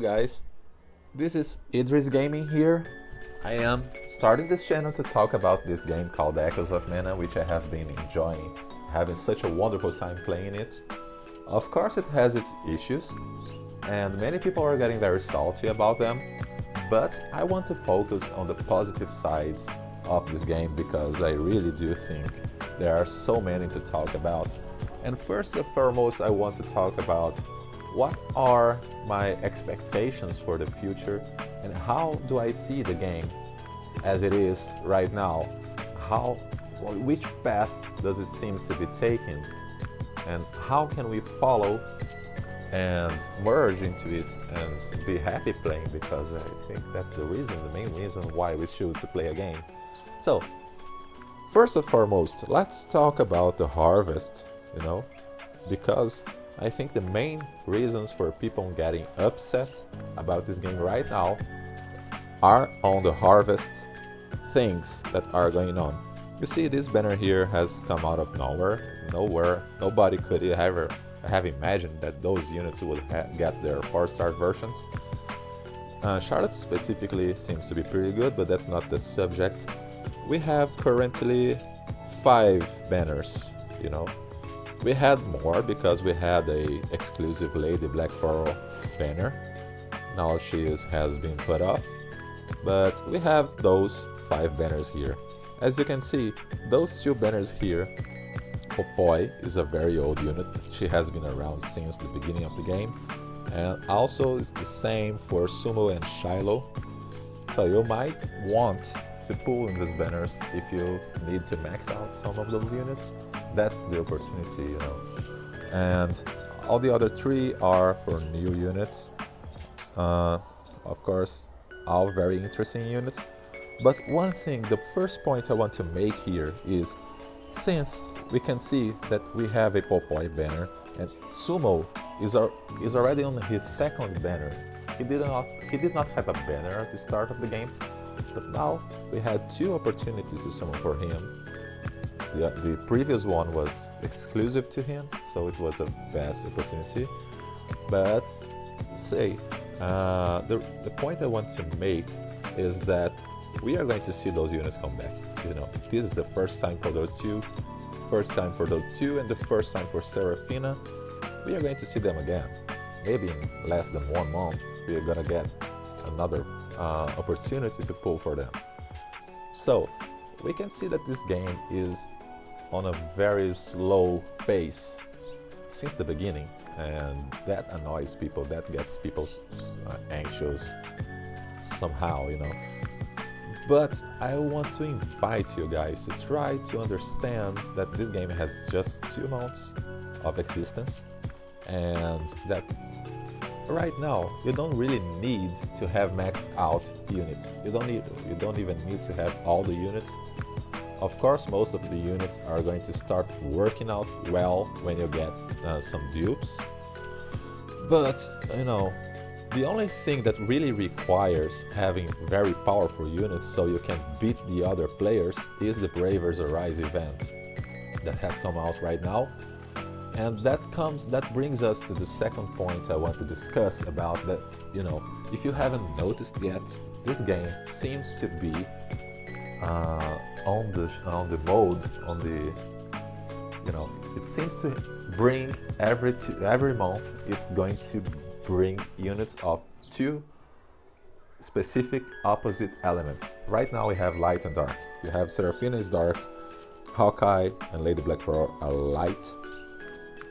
guys, this is Idris Gaming here. I am starting this channel to talk about this game called Echoes of Mana, which I have been enjoying, having such a wonderful time playing it. Of course it has its issues, and many people are getting very salty about them, but I want to focus on the positive sides of this game because I really do think there are so many to talk about. And first and foremost, I want to talk about what are my expectations for the future and how do I see the game as it is right now. Which path does it seem to be taking, and how can we follow and merge into it and be happy playing, because I think that's the main reason why we choose to play a game. So, first and foremost, let's talk about the harvest, because I think the main reasons for people getting upset about this game right now are on the harvest things that are going on. You see, this banner here has come out of nowhere. Nobody could ever have imagined that those units would get their 4-star versions. Charlotte specifically seems to be pretty good, but that's not the subject. We have currently 5 banners, We had more because we had a exclusive Lady Black Pearl banner. Now she has been put off, but we have those 5 banners here. As you can see, those 2 banners here, Popoi is a very old unit. She has been around since the beginning of the game, and also it's the same for Sumo and Shiloh. So you might want to pull in these banners if you need to max out some of those units. That's the opportunity, And all the other 3 are for new units. Of course, all very interesting units. But one thing, the first point I want to make here is, since we can see that we have a Popoi banner and Sumo is already on his 2nd banner. He did not have a banner at the start of the game, but now we had 2 opportunities to summon for him. The previous one was exclusive to him, so it was a best opportunity. But the point I want to make is that we are going to see those units come back. This is the first time for those 2, and the first time for Seraphina. We are going to see them again. Maybe in less than 1 month, we are gonna get another opportunity to pull for them. So we can see that this game is on a very slow pace since the beginning, and that annoys people, that gets people anxious somehow, But I want to invite you guys to try to understand that this game has just 2 months of existence, and that right now you don't really need to have maxed out units. You don't even need to have all the units. Of course, most of the units are going to start working out well when you get some dupes. But, the only thing that really requires having very powerful units so you can beat the other players is the Bravers Arise event that has come out right now. And that brings us to the second point I want to discuss about that, if you haven't noticed yet, this game seems to be it seems to bring every month it's going to bring units of 2 specific opposite elements. Right now we have light and dark. You have Seraphina is dark, Hawkeye and Lady Black Pearl are light,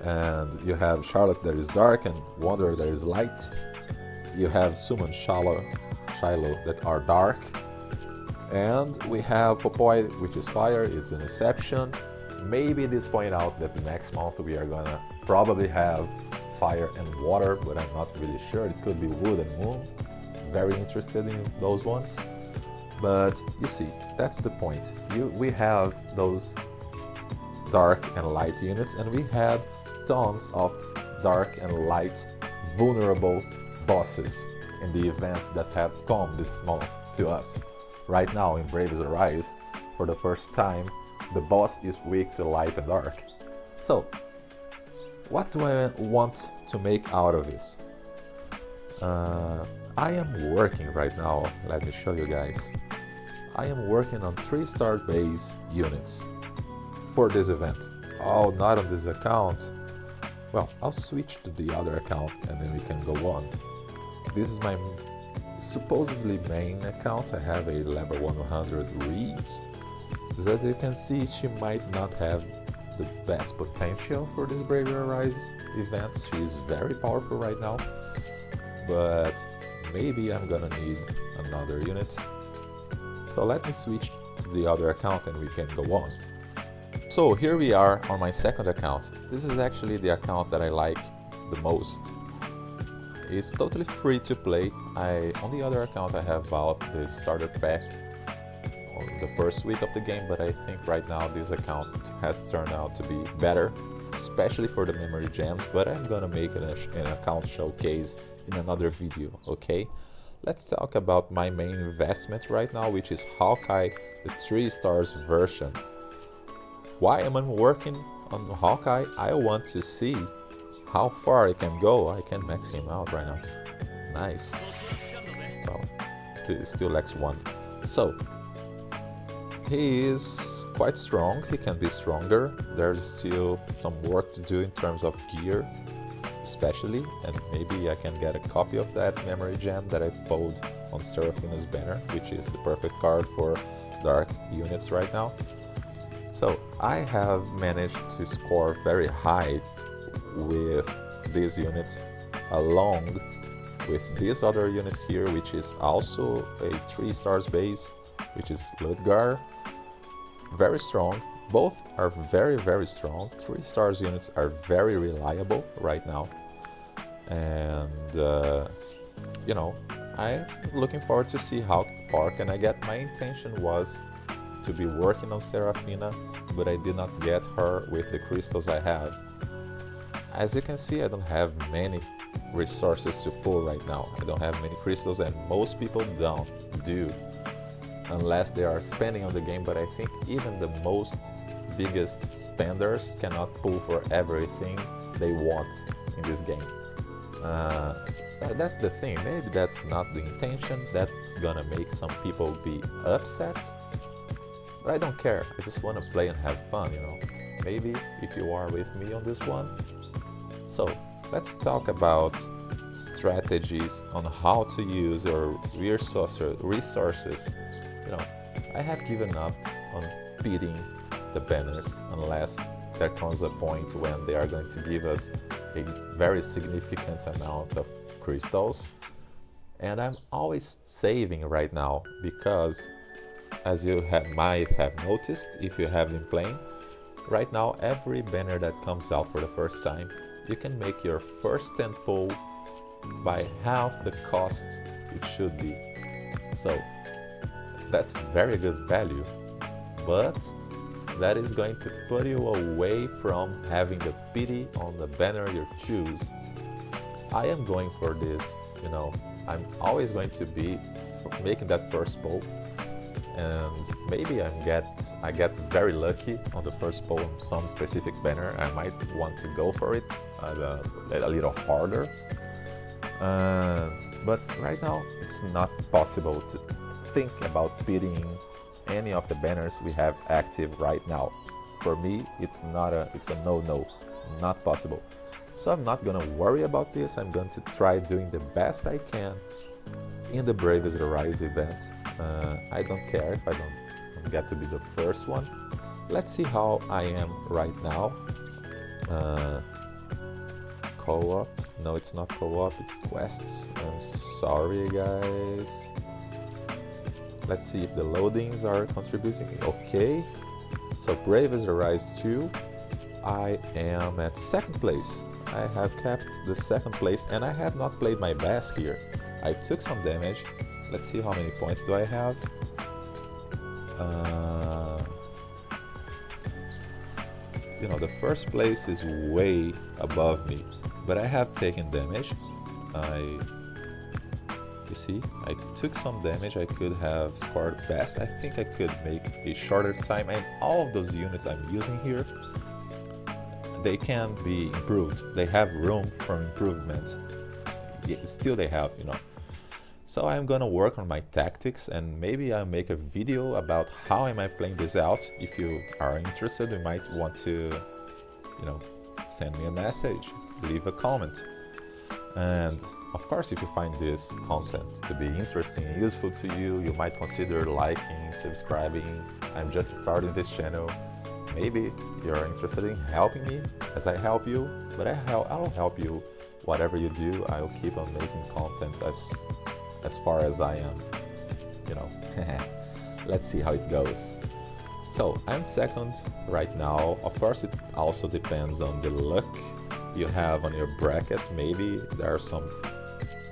and you have Charlotte that is dark and Wanderer that is light. You have Summon Shiloh that are dark, and we have Popoi, which is fire. It's an exception. Maybe this point out that next month we are gonna probably have fire and water, but I'm not really sure. It could be wood and moon. Very interested in those ones. But you see, that's the point. We have those dark and light units, and we had tons of dark and light vulnerable bosses in the events that have come this month to us. Right now in Bravers Arise, for the first time, the boss is weak to light and dark. So, what do I want to make out of this? I am working right now, let me show you guys. I am working on 3-star base units for this event. Oh, not on this account. Well, I'll switch to the other account and then we can go on. This is my supposedly main account. I have a level 100 Reese. As you can see, she might not have the best potential for this Bravery Arise event. She is very powerful right now, but maybe I'm gonna need another unit. So let me switch to the other account and we can go on. So here we are on my second account. This is actually the account that I like the most. It's totally free to play. On the other account I have bought the starter pack on the first week of the game, but I think right now this account has turned out to be better, especially for the memory gems, but I'm gonna make an account showcase in another video, okay? Let's talk about my main investment right now, which is Hawkeye, the 3 stars version. Why am I working on Hawkeye? I want to see how far I can go. I can max him out right now. Nice. Well, still X1. So, he is quite strong. He can be stronger. There's still some work to do in terms of gear, especially, and maybe I can get a copy of that memory gem that I've pulled on Seraphina's banner, which is the perfect card for dark units right now. So I have managed to score very high with this unit, along with this other unit here, which is also a 3 stars base, which is Ludgar. Very strong. Both are very, very strong. 3 stars units are very reliable right now. And, you know, I'm looking forward to see how far can I get. My intention was to be working on Seraphina, but I did not get her with the crystals I have. As you can see, I don't have many resources to pull right now. I don't have many crystals, and most people don't do, unless they are spending on the game, but I think even the most biggest spenders cannot pull for everything they want in this game. That's the thing. Maybe that's not the intention. That's gonna make some people be upset, but I don't care. I just want to play and have fun, you know. Maybe if you are with me on this one. So let's talk about strategies on how to use your resources. You know, I have given up on beating the banners unless there comes a point when they are going to give us a very significant amount of crystals. And I'm always saving right now because, as you might have noticed if you have been playing, right now every banner that comes out for the first time, you can make your first 10 pull by half the cost it should be. So that's very good value, but that is going to put you away from having the pity on the banner you choose. I am going for this, you know, I'm always going to be making that first pull, and maybe I get very lucky on the first pull on some specific banner. I might want to go for it a little harder, but right now it's not possible to think about beating any of the banners we have active right now. For me, it's a no-no, not possible. So I'm not gonna worry about this. I'm going to try doing the best I can in the Bravest Arise event. I don't care if I don't get to be the first one. Let's see how I am right now. Co-op? No, it's not co-op, it's quests. I'm sorry, guys. Let's see if the loadings are contributing. Okay, so Bravest Arise 2, I am at second place. I have kept the second place and I have not played my best here. I took some damage. Let's see how many points do I have. You know, the first place is way above me, but I have taken damage. You see, I took some damage. I could have scored best. I think I could make a shorter time, and all of those units I'm using here, they can be improved. They have room for improvement. still they have, you know. So I'm gonna work on my tactics, and maybe I'll make a video about how am I playing this out. If you are interested, you might want to, you know, send me a message, leave a comment. And of course, if you find this content to be interesting and useful to you, you might consider liking, subscribing. I'm just starting this channel. Maybe you're interested in helping me as I help you, but I'll help you whatever you do. I'll keep on making content as far as I am, you know. Let's see how it goes. So I'm second right now. Of course, it also depends on the luck you have on your bracket. Maybe there are some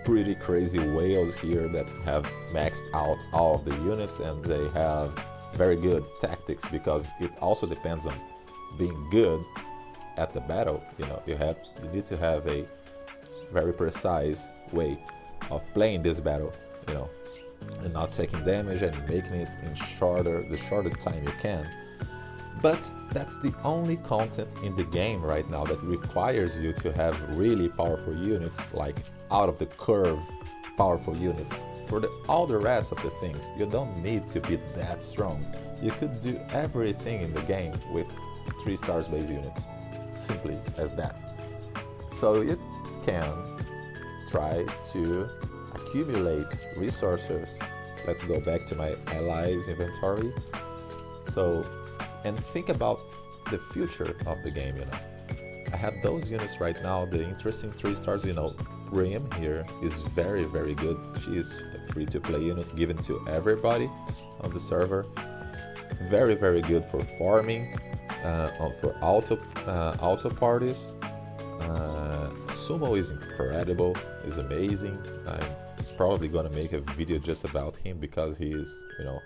pretty crazy whales here that have maxed out all of the units and they have very good tactics, because it also depends on being good at the battle. You know, you need to have a very precise way of playing this battle, you know, and not taking damage and making it in the shorter time you can. But that's the only content in the game right now that requires you to have really powerful units, like out of the curve powerful units. For all the rest of the things, you don't need to be that strong. You could do everything in the game with 3 stars base units, simply as that. So you can try to accumulate resources. Let's go back to my allies inventory. So, and think about the future of the game, you know. I have those units right now, the interesting 3 stars, you know. Rim here is very, very good. She is a free-to-play unit given to everybody on the server. Very, very good for farming, for auto parties. Sumo is incredible, is amazing. I'm probably gonna make a video just about him because he is, you know,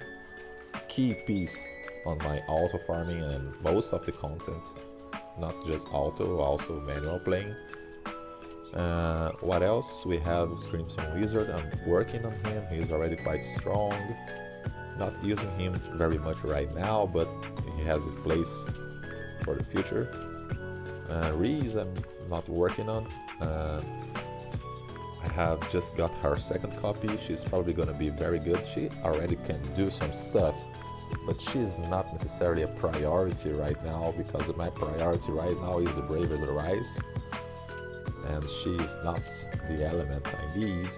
key piece on my auto farming and most of the content, not just auto, also manual playing. What else? We have Crimson Wizard. I'm working on him. He's already quite strong. Not using him very much right now, but he has a place for the future. Reese, I'm not working on. I have just got her second copy. She's probably gonna be very good. She already can do some stuff, but she's not necessarily a priority right now, because my priority right now is the Bravers Arise, and she's not the element I need.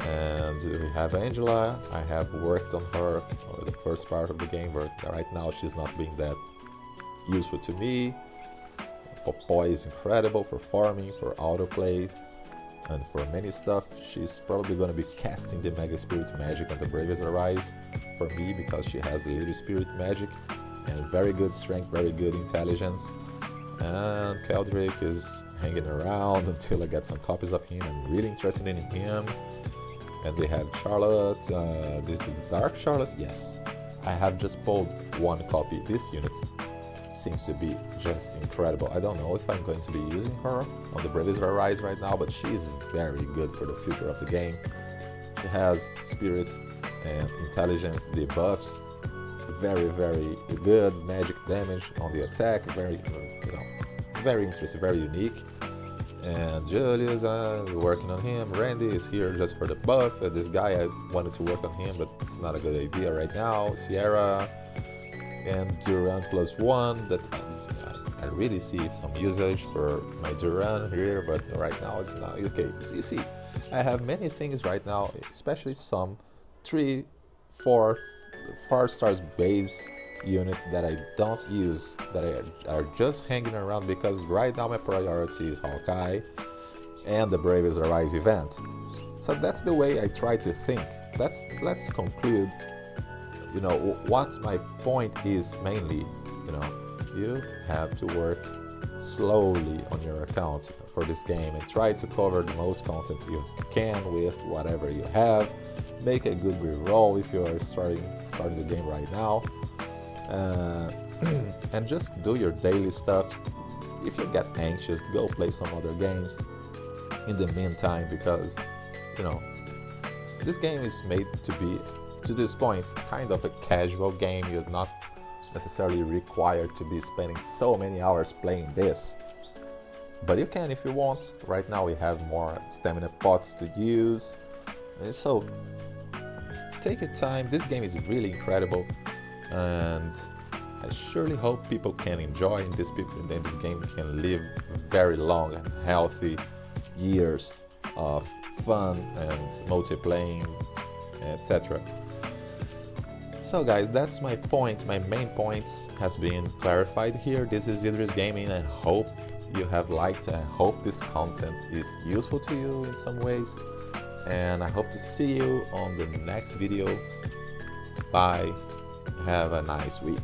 And we have Angela. I have worked on her for the first part of the game, but right now she's not being that useful to me. Popoi is incredible for farming, for autoplay, and for many stuff. She's probably going to be casting the Mega Spirit Magic on the Bravest Arise for me, because she has the Little Spirit Magic and very good strength, very good intelligence. And Keldrick is hanging around until I get some copies of him. I'm really interested in him. And we have Charlotte. This is Dark Charlotte. Yes, I have just pulled one copy. This unit seems to be just incredible. I don't know if I'm going to be using her on the Bravest Arise right now, but she is very good for the future of the game. She has spirit and intelligence debuffs, very, very good magic damage on the attack, very, you know, very interesting, very unique. And Julius, working on him. Randy is here just for the buff. This guy, I wanted to work on him, but it's not a good idea right now. Sierra and Duran +1. That is, I really see some usage for my Duran here, but right now it's not okay. You see, I have many things right now, especially some 3, 4 stars base units that I don't use, that are just hanging around, because right now my priority is Hawkeye and the Bravest Arise event. So that's the way I try to think. Let's conclude, you know, what my point is mainly, you know, you have to work slowly on your account for this game and try to cover the most content you can with whatever you have. Make a good reroll if you are starting the game right now. And just do your daily stuff. If you get anxious, go play some other games in the meantime, because, you know, this game is made to be, to this point, kind of a casual game. You're not necessarily required to be spending so many hours playing this. but you can if you want. Right now we have more stamina pots to use, and so take your time. This game is really incredible, and I surely hope people can enjoy this game can live very long and healthy years of fun and multiplaying, etc. So guys, that's my point. My main points has been clarified here. This is Idris Gaming. I hope you have liked. I hope this content is useful to you in some ways, and I hope to see you on the next video. Bye. Have a nice week.